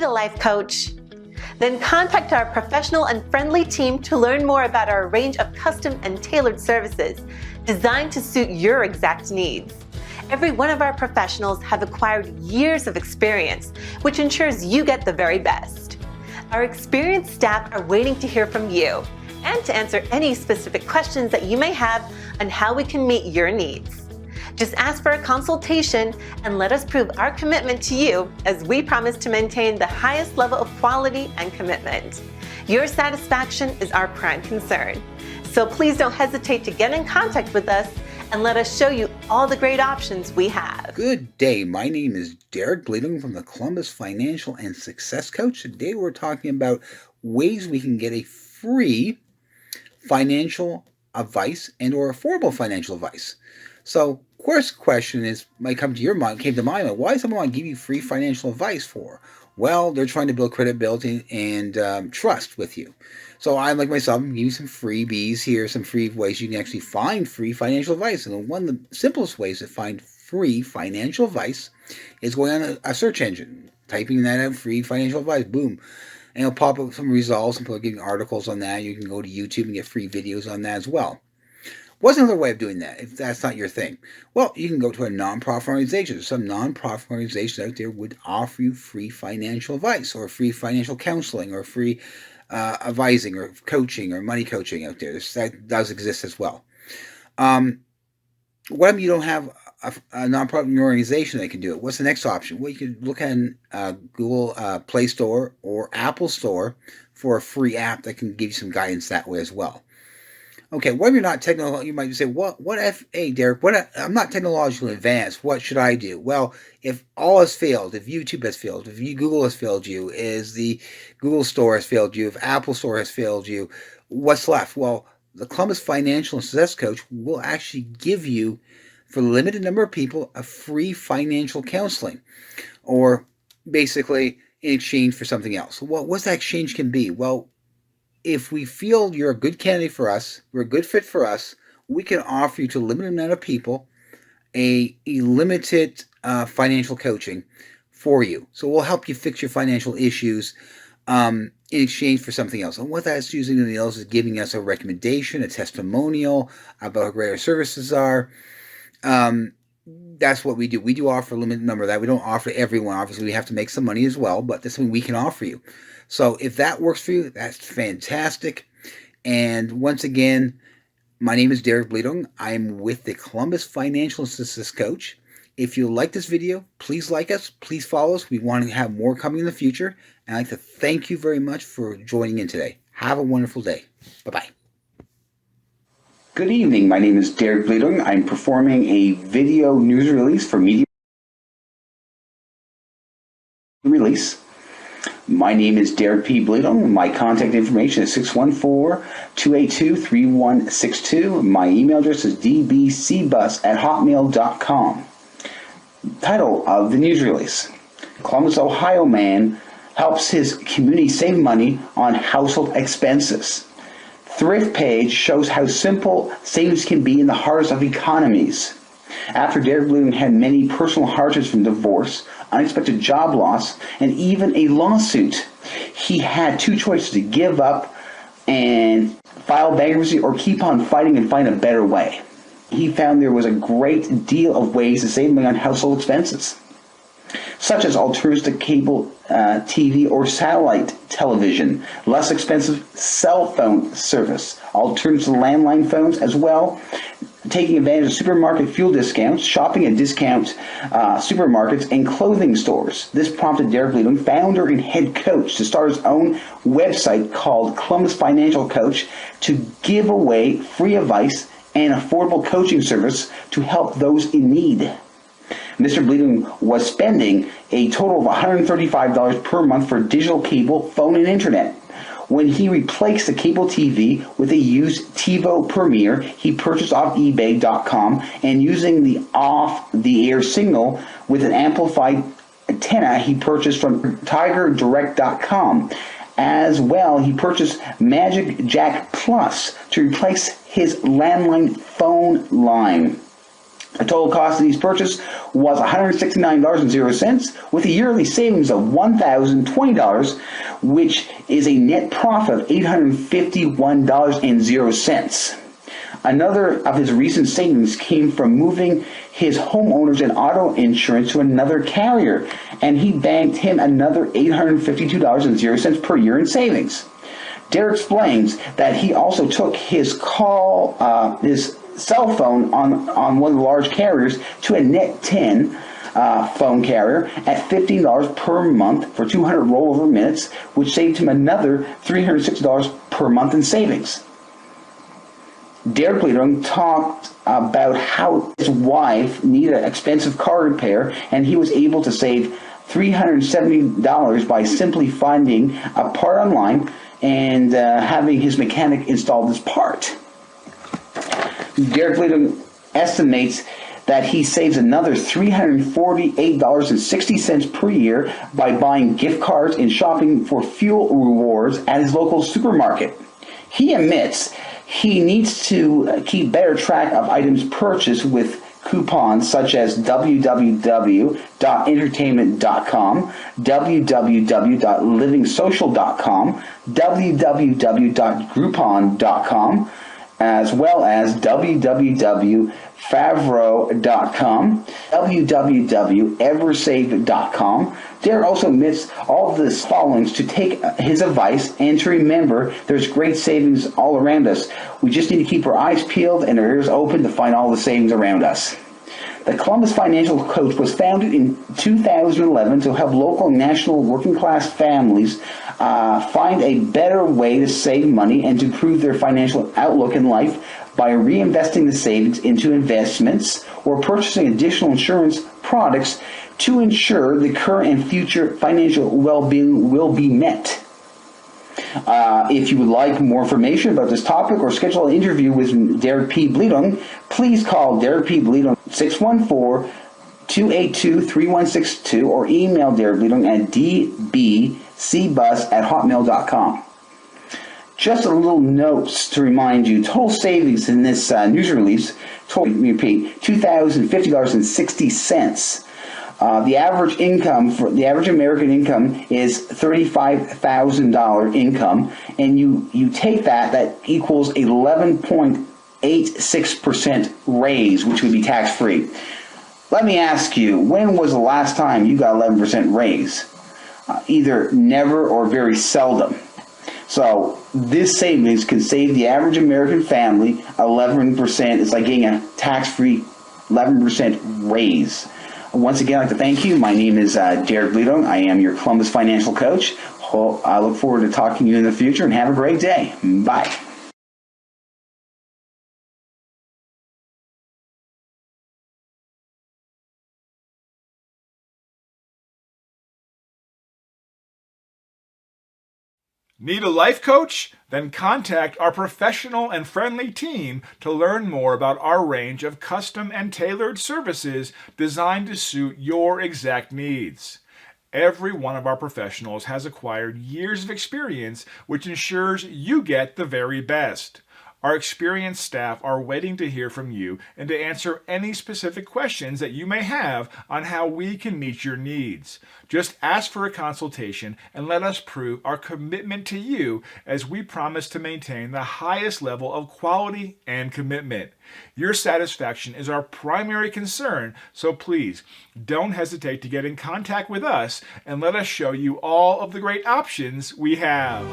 a life coach? Then contact our professional and friendly team to learn more about our range of custom and tailored services designed to suit your exact needs. Every one of our professionals have acquired years of experience, which ensures you get the very best. Our experienced staff are waiting to hear from you and to answer any specific questions that you may have on how we can meet your needs. Just ask for a consultation and let us prove our commitment to you, as we promise to maintain the highest level of quality and commitment. Your satisfaction is our prime concern. So please don't hesitate to get in contact with us and let us show you all the great options we have. Good day. My name is Derek Bliedung from the Columbus Financial and Success Coach. Today we're talking about ways we can get a free financial advice and or affordable financial advice. So, first question might come to your mind, came to my mind, why does someone want to give you free financial advice for? Well, they're trying to build credibility and trust with you. So I, like myself, I'm giving you some freebies here, some free ways you can actually find free financial advice. And one of the simplest ways to find free financial advice is going on a search engine, typing that out, free financial advice, boom. And it'll pop up some results, and people are giving articles on that. You can go to YouTube and get free videos on that as well. What's another way of doing that if that's not your thing? Well, you can go to a nonprofit organization. Some nonprofit organizations out there would offer you free financial advice or free financial counseling or free advising or coaching or money coaching out there. That does exist as well. What if you don't have a nonprofit organization that can do it? What's the next option? Well, you could look at Google Play Store or Apple Store for a free app that can give you some guidance that way as well. Okay, what if you're not technical? You might say, hey, Derek, I'm not technologically advanced. What should I do? Well, if all has failed, if YouTube has failed, if Google has failed you, is the Google Store has failed you, if Apple Store has failed you, what's left? Well, the Columbus Financial and Success Coach will actually give you, for a limited number of people, a free financial counseling, or basically in exchange for something else. What's that exchange can be? Well, if we feel you're a good candidate for us, we're a good fit for us, we can offer you to a limited amount of people a limited financial coaching for you. So we'll help you fix your financial issues in exchange for something else. And what that's usually else is giving us a recommendation, a testimonial about how great our services are. That's what we do. We do offer a limited number of that. We don't offer everyone. Obviously, we have to make some money as well, but that's something we can offer you. So if that works for you, that's fantastic. And once again, my name is Derek Bliedung. I'm with the Columbus Financial and Success Coach. If you like this video, please like us. Please follow us. We want to have more coming in the future. And I'd like to thank you very much for joining in today. Have a wonderful day. Bye-bye. Good evening. My name is Derek Bliedung. I'm performing a video news release for Media Release. My name is Derek P. Bliedung. My contact information is 614-282-3162. My email address is dbcbus@hotmail.com. Title of the news release: Columbus, Ohio man helps his community save money on household expenses. Thrift page shows how simple savings can be in the hardest of economies. After Derek Bliedung had many personal hardships from divorce, unexpected job loss, and even a lawsuit, he had two choices: to give up and file bankruptcy or keep on fighting and find a better way. He found there was a great deal of ways to save money on household expenses, such as alternatives to cable TV or satellite television, less expensive cell phone service, alternatives to landline phones as well, taking advantage of supermarket fuel discounts, shopping at discount supermarkets, and clothing stores. This prompted Derek Bliedung, founder and head coach, to start his own website called Columbus Financial Coach to give away free advice and affordable coaching service to help those in need. Mr. Bliedung was spending a total of $135 per month for digital cable, phone, and internet. When he replaced the cable TV with a used TiVo Premier he purchased off eBay.com, and using the off-the-air signal with an amplified antenna he purchased from TigerDirect.com. As well, he purchased Magic Jack Plus to replace his landline phone line. The total cost of these purchases was $169.00, with a yearly savings of $1,020, which is a net profit of $851.00. Another of his recent savings came from moving his homeowners and auto insurance to another carrier, and he banked him another $852.00 per year in savings. Derek explains that he also took his his cell phone on one of the large carriers to a Net 10 phone carrier at $15 per month for 200 rollover minutes, which saved him another $360 per month in savings. Derek Bliedung talked about how his wife needed an expensive car repair, and he was able to save $370 by simply finding a part online and having his mechanic install this part. Derek Bliedung estimates that he saves another $348.60 per year by buying gift cards and shopping for fuel rewards at his local supermarket. He admits he needs to keep better track of items purchased with coupons such as www.entertainment.com, www.livingsocial.com, www.groupon.com, as well as www.favreau.com, www.eversave.com. Derek also admits all of this followings to take his advice and to remember there's great savings all around us. We just need to keep our eyes peeled and our ears open to find all the savings around us. The Columbus Financial Coach was founded in 2011 to help local and national working class families find a better way to save money and to improve their financial outlook in life by reinvesting the savings into investments or purchasing additional insurance products to ensure the current and future financial well-being will be met. If you would like more information about this topic or schedule an interview with Derek P. Bliedung, please call Derek P. Bliedung 614-282-3162 or email Derek Bliedung at dbcbus@hotmail.com. Just a little notes to remind you, total savings in this news release, repeat, $2,050.60. The average income for the average American income is $35,000 income, and you take that equals 11.86% raise, which would be tax free. Let me ask you, when was the last time you got 11% raise? Either never or very seldom. So this savings can save the average American family 11%. It's like getting a tax-free 11% raise. Once again, I'd like to thank you. My name is Derek Bliedung. I am your Columbus Financial Coach. I look forward to talking to you in the future, and have a great day. Bye. Need a life coach? Then contact our professional and friendly team to learn more about our range of custom and tailored services designed to suit your exact needs. Every one of our professionals has acquired years of experience, which ensures you get the very best. Our experienced staff are waiting to hear from you and to answer any specific questions that you may have on how we can meet your needs. Just ask for a consultation and let us prove our commitment to you as we promise to maintain the highest level of quality and commitment. Your satisfaction is our primary concern, so please don't hesitate to get in contact with us and let us show you all of the great options we have.